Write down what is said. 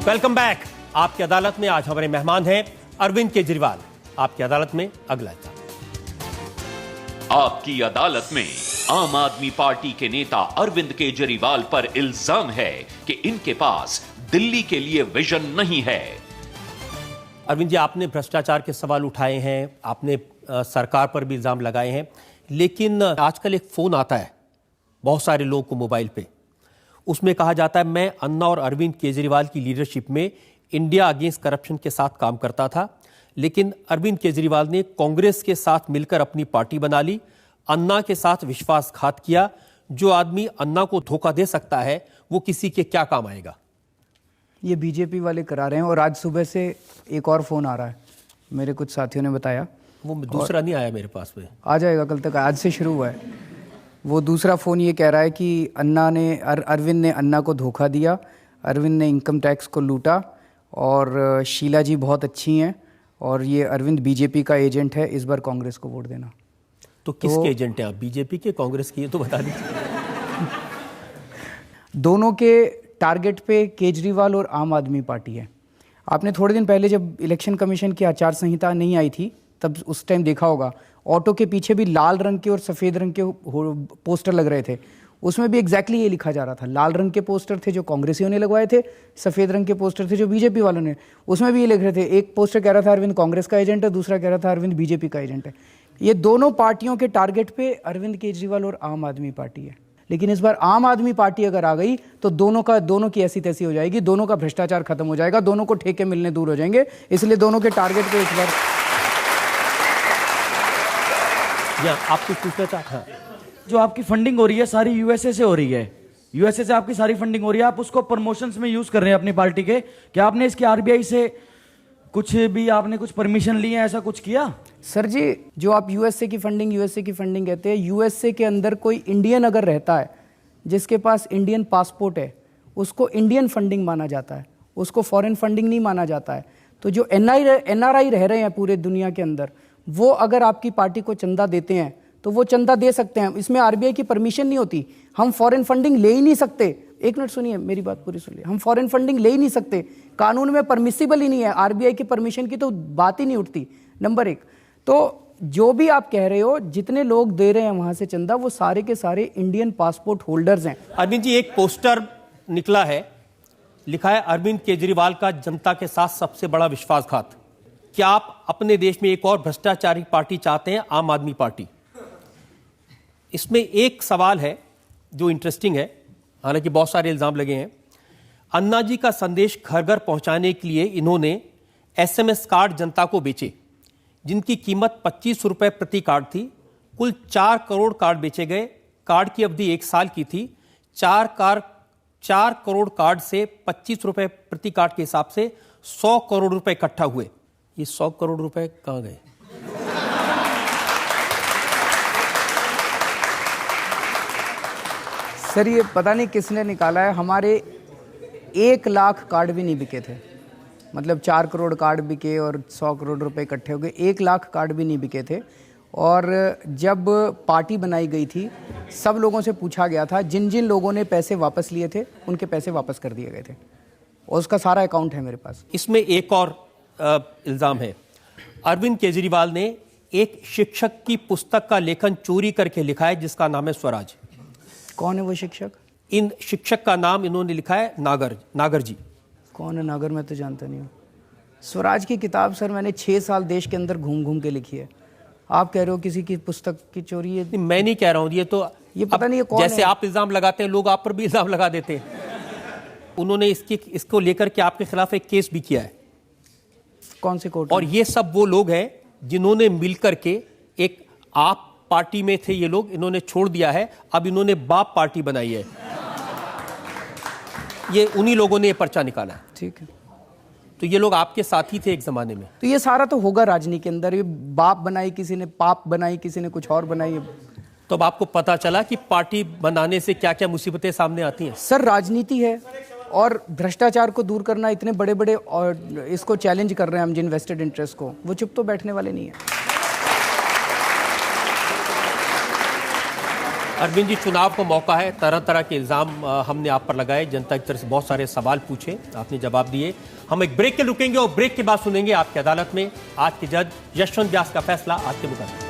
Welcome back. आपकी अदालत में आज हमारे मेहमान हैं अरविंद केजरीवाल। आपकी अदालत में अगला हिस्सा। आपकी अदालत में आम आदमी पार्टी के नेता अरविंद केजरीवाल पर इल्जाम है कि इनके पास दिल्ली के लिए विजन नहीं है। अरविंद जी, आपने भ्रष्टाचार के सवाल उठाए हैं, आपने सरकार पर भी इल्जाम लगाए हैं, लेकिन आजकल एक फोन आता है बहुत सारे लोगों को मोबाइल पे, उसमें कहा जाता है मैं अन्ना और अरविंद केजरीवाल की लीडरशिप में इंडिया अगेंस्ट करप्शन के साथ काम करता था, लेकिन अरविंद केजरीवाल ने कांग्रेस के साथ मिलकर अपनी पार्टी बना ली, अन्ना के साथ विश्वासघात किया। जो आदमी अन्ना को धोखा दे सकता है वो किसी के क्या काम आएगा? ये बीजेपी वाले करा रहे हैं। और आज सुबह से एक और फोन आ रहा है, मेरे कुछ साथियों ने बताया। वो दूसरा नहीं आया मेरे पास में, आ जाएगा कल तक, आज से शुरू हुआ है। वो दूसरा फ़ोन ये कह रहा है कि अरविंद ने अन्ना को धोखा दिया, अरविंद ने इनकम टैक्स को लूटा और शीला जी बहुत अच्छी हैं और ये अरविंद बीजेपी का एजेंट है, इस बार कांग्रेस को वोट देना। तो किसके एजेंट हैं आप, बीजेपी के कांग्रेस के? ये तो बता दीजिए। दोनों के टारगेट पे केजरीवाल और आम आदमी पार्टी है। आपने थोड़े दिन पहले जब इलेक्शन कमीशन की आचार संहिता नहीं आई थी तब उस टाइम देखा होगा, ऑटो के पीछे भी लाल रंग के और सफ़ेद रंग के पोस्टर लग रहे थे। उसमें भी एग्जैक्टली ये लिखा जा रहा था। लाल रंग के पोस्टर थे जो कांग्रेसियों ने लगवाए थे, सफ़ेद रंग के पोस्टर थे जो बीजेपी वालों ने। उसमें भी ये लिख रहे थे, एक पोस्टर कह रहा था अरविंद कांग्रेस का एजेंट है, दूसरा कह रहा था अरविंद बीजेपी का एजेंट है। ये दोनों पार्टियों के टारगेट पे अरविंद केजरीवाल और आम आदमी पार्टी है। लेकिन इस बार आम आदमी पार्टी अगर आ गई तो दोनों की ऐसी तैसी हो जाएगी, दोनों का भ्रष्टाचार खत्म हो जाएगा, दोनों को ठेके मिलने दूर हो जाएंगे। इसलिए दोनों के टारगेट पे इस बार आप कुछ पूछना चाहते हैं? जो आपकी फंडिंग हो रही है सारी यूएसए से हो रही है, यूएसए से आपकी सारी फंडिंग हो रही है, आप उसको प्रमोशंस में यूज कर रहे हैं अपनी पार्टी के। क्या आपने इसके आरबीआई से कुछ भी आपने कुछ परमिशन ली है, ऐसा कुछ किया? सर जी, जो आप यूएसए की फंडिंग कहते हैं, यूएसए के अंदर कोई इंडियन अगर रहता है जिसके पास इंडियन पासपोर्ट है उसको इंडियन फंडिंग माना जाता है, उसको फॉरेन फंडिंग नहीं माना जाता है। तो जो एनआरआई रह रहे हैं पूरे दुनिया के अंदर, वो अगर आपकी पार्टी को चंदा देते हैं तो वो चंदा दे सकते हैं, इसमें आरबीआई की परमिशन नहीं होती। हम फॉरेन फंडिंग ले ही नहीं सकते। एक मिनट सुनिए, मेरी बात पूरी सुनिए। हम फॉरेन फंडिंग ले ही नहीं सकते, कानून में परमिसिबल ही नहीं है, आरबीआई की परमिशन की तो बात ही नहीं उठती, नंबर एक। तो जो भी आप कह रहे हो, जितने लोग दे रहे हैं वहां से चंदा, वो सारे के सारे इंडियन पासपोर्ट होल्डर्स हैं। अरविंद जी, एक पोस्टर निकला है, लिखा है अरविंद केजरीवाल का जनता के साथ सबसे बड़ा विश्वासघात। क्या आप अपने देश में एक और भ्रष्टाचारी पार्टी चाहते हैं, आम आदमी पार्टी? इसमें एक सवाल है जो इंटरेस्टिंग है, हालांकि बहुत सारे इल्जाम लगे हैं। अन्ना जी का संदेश घर घर पहुंचाने के लिए इन्होंने एसएमएस कार्ड जनता को बेचे, जिनकी कीमत 25 रुपए प्रति कार्ड थी। कुल 4 करोड़ कार्ड बेचे गए। कार्ड की अवधि 1 साल की थी। 4 करोड़ कार्ड से 25 रुपए प्रति कार्ड के हिसाब से 100 करोड़ रुपए इकट्ठा हुए। ये 100 करोड़ रुपए कहां गए? सर ये पता नहीं किसने निकाला है, हमारे 1 लाख कार्ड भी नहीं बिके थे। मतलब 4 करोड़ कार्ड बिके और 100 करोड़ रुपए इकट्ठे हो गए, 1 लाख कार्ड भी नहीं बिके थे। और जब पार्टी बनाई गई थी सब लोगों से पूछा गया था, जिन जिन लोगों ने पैसे वापस लिए थे उनके पैसे वापस कर दिए गए थे, और उसका सारा अकाउंट है मेरे पास। इसमें एक और इल्जाम है, अरविंद केजरीवाल ने एक शिक्षक की पुस्तक का लेखन चोरी करके लिखा है जिसका नाम है स्वराज। कौन है वो शिक्षक? इन शिक्षक का नाम इन्होंने लिखा है नागर जी। कौन है नागर? मैं तो जानता नहीं हूँ। स्वराज की किताब सर मैंने 6 साल देश के अंदर घूम घूम के लिखी है। आप कह रहे हो किसी की पुस्तक की चोरी है? मैं नहीं कह रहा हूँ, ये पता नहीं है कौन जैसे है। आप इल्जाम लगाते हैं लोग आप पर भी इल्जाम लगा देते हैं। उन्होंने इसको लेकर के आपके खिलाफ एक केस भी किया है। कौन से कोर्ट? और ये सब वो लोग हैं जिन्होंने मिलकर के, एक आप पार्टी में थे ये लोग, इन्होंने छोड़ दिया है, अब इन्होंने बाप पार्टी बनाई है। ये उन्हीं लोगों ने ये पर्चा निकाला है। ठीक है, तो ये लोग आपके साथी थे एक जमाने में। तो ये सारा तो होगा राजनीति के अंदर। ये बाप बनाई किसी ने, पाप बनाई किसी ने, कुछ और बनाई। तो अब आपको पता चला कि पार्टी बनाने से क्या क्या मुसीबतें सामने आती हैं। सर राजनीति है और भ्रष्टाचार को दूर करना, इतने बड़े बड़े और इसको चैलेंज कर रहे हैं हम जिन वेस्टेड इंटरेस्ट को, वो चुप तो बैठने वाले नहीं है। अरविंद जी, चुनाव का मौका है, तरह तरह के इल्जाम हमने आप पर लगाए, जनता की तरफ से बहुत सारे सवाल पूछे, आपने जवाब दिए। हम एक ब्रेक के रुकेंगे और ब्रेक के बाद सुनेंगे आपकी अदालत में आज के जज यशवंत व्यास का फैसला, आज के मुकदमे।